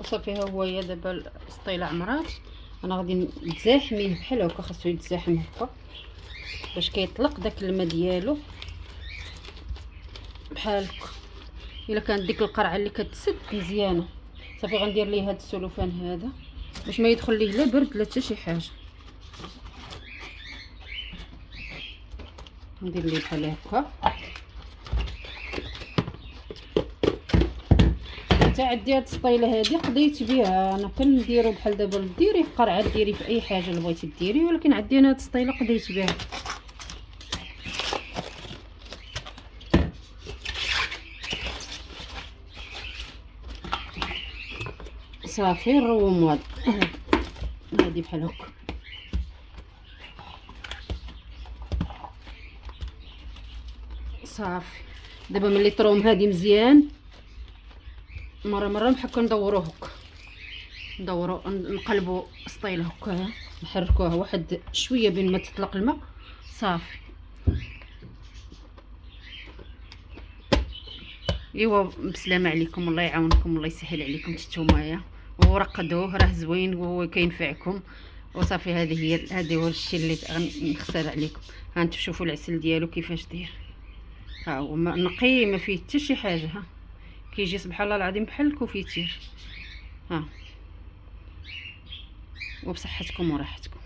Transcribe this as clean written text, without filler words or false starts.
وصافي ها هو هي دابا السطيله عمرات. انا غادي نتزاحميه بحال هكا، خاصو يتزاحم هكا باش كيطلق داك الماء ديالو بحال هكا. الا كانت ديك القرعه اللي كتسد مزيانه صافي غندير ليه هذا السلوفان هذا باش ما يدخل ليه لا برد لا حتى شي حاجه. ندير ليه بحال هكا حتى عندي هاد السطيله هادي قضيت بها. انا كنديرو بحال دابا ديري في قرعه، ديري في اي حاجه اللي بغيتي ديري، ولكن عندي انا هاد السطيله قضيت بها. صافي نرومو هادي بحال هكا. صافي دابا ملي تروم هادي مزيان مره بحال ندوروه هكا، ندورو نقلبوا السطيله هكا، نحركوها واحد شويه بين ما تطلق الماء. صافي ايوا بسلامه عليكم، الله يعاونكم، الله يسهل عليكم نتومايا، ورقدوه راه زوين وكينفعكم. وصافي هذه هو الشيء اللي غنخسر عليكم. ها انتم شوفوا العسل ديالو كيفاش داير، ها هو نقي ما فيه حتى شي حاجه، ها كيجي سبحان الله العظيم بحال الكوفيتير. ها وبصحتكم وراحتكم.